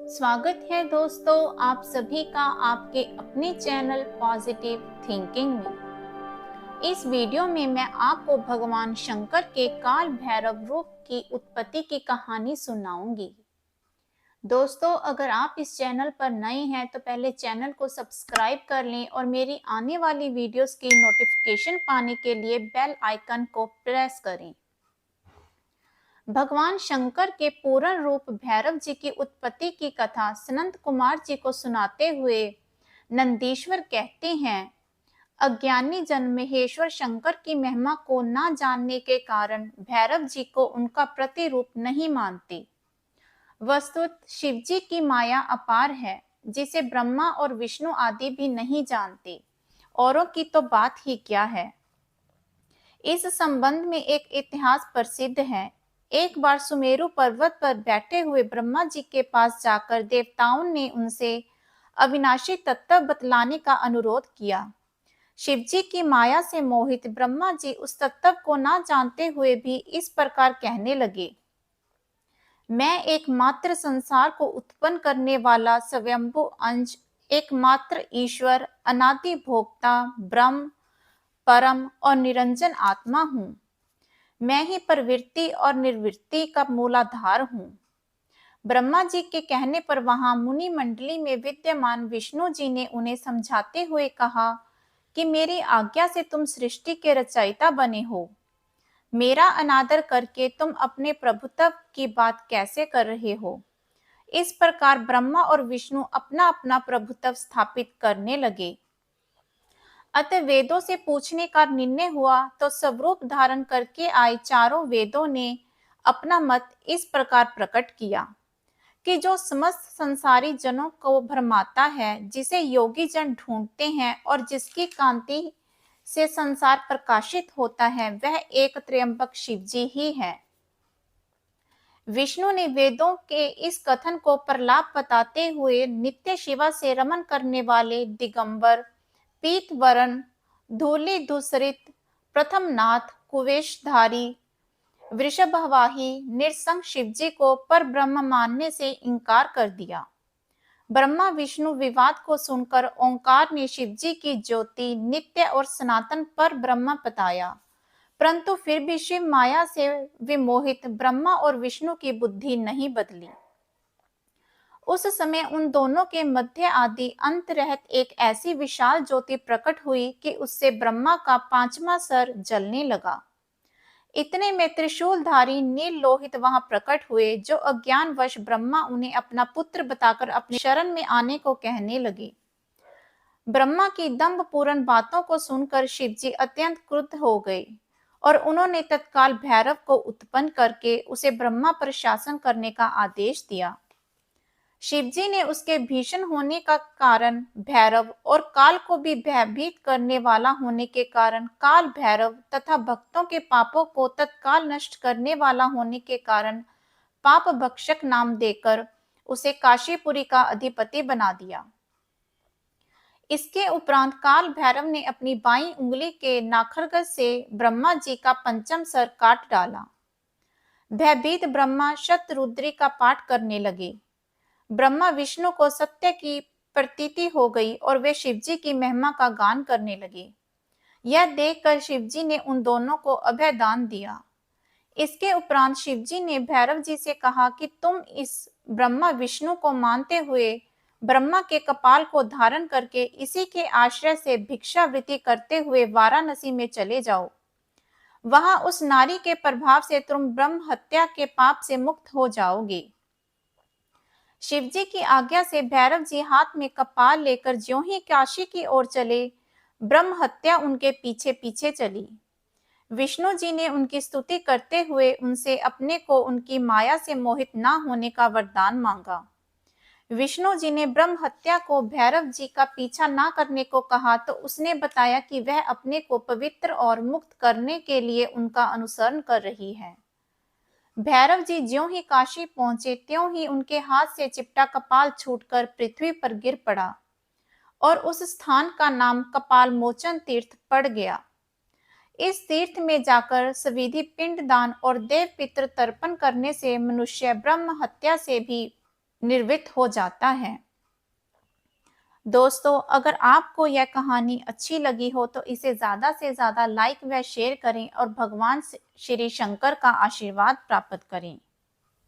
स्वागत है दोस्तों आप सभी का आपके अपने चैनल पॉजिटिव थिंकिंग में। इस वीडियो में मैं आपको भगवान शंकर के काल भैरव रूप की उत्पत्ति की कहानी सुनाऊंगी। दोस्तों अगर आप इस चैनल पर नए हैं तो पहले चैनल को सब्सक्राइब कर लें और मेरी आने वाली वीडियोस की नोटिफिकेशन पाने के लिए बेल आइकन को प्रेस करें। भगवान शंकर के पूर्ण रूप भैरव जी की उत्पत्ति की कथा सनंत कुमार जी को सुनाते हुए नंदीश्वर कहते हैं, अज्ञानी जन महेश्वर शंकर की महिमा को न जानने के कारण भैरव जी को उनका प्रतिरूप नहीं मानते। वस्तुत शिव जी की माया अपार है, जिसे ब्रह्मा और विष्णु आदि भी नहीं जानते, औरों की तो बात ही क्या है। इस संबंध में एक इतिहास प्रसिद्ध है। एक बार सुमेरु पर्वत पर बैठे हुए ब्रह्मा जी के पास जाकर देवताओं ने उनसे अविनाशी तत्व बतलाने का अनुरोध किया। शिव जी की माया से मोहित ब्रह्मा जी उस तत्व को न जानते हुए भी इस प्रकार कहने लगे, मैं एकमात्र संसार को उत्पन्न करने वाला स्वयंभू अंश, एकमात्र ईश्वर, अनादि भोक्ता, ब्रह्म, परम और निरंजन आत्मा हूँ। मैं ही प्रवृत्ति और निर्वृत्ति का मूलाधार हूँ। ब्रह्मा जी के कहने पर वहां मुनि मंडली में विद्यमान विष्णु जी ने उन्हें समझाते हुए कहा कि मेरी आज्ञा से तुम सृष्टि के रचयिता बने हो। मेरा अनादर करके तुम अपने प्रभुत्व की बात कैसे कर रहे हो। इस प्रकार ब्रह्मा और विष्णु अपना अपना प्रभुत्व स्थापित करने लगे। अतः वेदों से पूछने का निर्णय हुआ तो स्वरूप धारण करके आए चारों वेदों ने अपना मत इस प्रकार प्रकट किया कि जो समस्त संसारी जनों को भरमाता है, जिसे योगी जन ढूंढते हैं और जिसकी कांति से संसार प्रकाशित होता है, वह एक त्र्यंबक शिव जी ही है। विष्णु ने वेदों के इस कथन को प्रलाप बताते हुए नित्य शिवा से रमन करने वाले दिगंबर, पीत वरण, धूलि धूसरित, प्रथम नाथ, कुवेशधारी, वृषभवाही, निरसंग शिवजी को पर ब्रह्म मानने से इनकार कर दिया। ब्रह्मा विष्णु विवाद को सुनकर ओंकार ने शिवजी की ज्योति, नित्य और सनातन पर ब्रह्म बताया, परंतु फिर भी शिव माया से विमोहित ब्रह्मा और विष्णु की बुद्धि नहीं बदली। उस समय उन दोनों के मध्य आदि अंत रहत एक ऐसी विशाल ज्योति प्रकट हुई कि उससे ब्रह्मा का पांचवा सर जलने लगा। इतने में त्रिशूलधारी नील लोहित वहां प्रकट हुए, जो अज्ञानवश ब्रह्मा उन्हें अपना पुत्र बताकर अपने शरण में आने को कहने लगे। ब्रह्मा की दंभ पूर्ण बातों को सुनकर शिवजी अत्यंत क्रुद्ध हो गए और उन्होंने तत्काल भैरव को उत्पन्न करके उसे ब्रह्मा पर शासन करने का आदेश दिया। शिवजी ने उसके भीषण होने का कारण भैरव और काल को भी भयभीत करने वाला होने के कारण काल भैरव तथा भक्तों के पापों को तत्काल नष्ट करने वाला होने के कारण पाप भक्षक नाम देकर उसे काशीपुरी का अधिपति बना दिया। इसके उपरांत काल भैरव ने अपनी बाईं उंगली के नाखरगज से ब्रह्मा जी का पंचम सर काट डाला। भयभीत ब्रह्मा शतरुद्री का पाठ करने लगे। ब्रह्मा विष्णु को सत्य की प्रतीति हो गई और वे शिवजी की महिमा का गान करने लगे। यह देखकर शिवजी ने उन दोनों को अभय दान दिया। इसके उपरांत शिवजी ने भैरव जी से कहा कि तुम इस ब्रह्मा विष्णु को मानते हुए ब्रह्मा के कपाल को धारण करके इसी के आश्रय से भिक्षावृत्ति करते हुए वाराणसी में चले जाओ। वहां उस नारी के प्रभाव से तुम ब्रह्म हत्या के पाप से मुक्त हो जाओगे। शिवजी की आज्ञा से भैरव जी हाथ में कपाल लेकर ज्यों ही काशी की ओर चले, ब्रह्म हत्या उनके पीछे पीछे चली। विष्णु जी ने उनकी स्तुति करते हुए उनसे अपने को उनकी माया से मोहित न होने का वरदान मांगा। विष्णु जी ने ब्रह्म हत्या को भैरव जी का पीछा न करने को कहा तो उसने बताया कि वह अपने को पवित्र और मुक्त करने के लिए उनका अनुसरण कर रही है। भैरव जी ज्यों ही काशी पहुंचे त्यों ही उनके हाथ से चिपटा कपाल छूटकर पृथ्वी पर गिर पड़ा और उस स्थान का नाम कपाल मोचन तीर्थ पड़ गया। इस तीर्थ में जाकर सविधि पिंड दान और देव पितृ तर्पण करने से मनुष्य ब्रह्म हत्या से भी निर्वृत्त हो जाता है। दोस्तों, अगर आपको यह कहानी अच्छी लगी हो तो इसे ज़्यादा से ज़्यादा लाइक व शेयर करें और भगवान श्री शंकर का आशीर्वाद प्राप्त करें।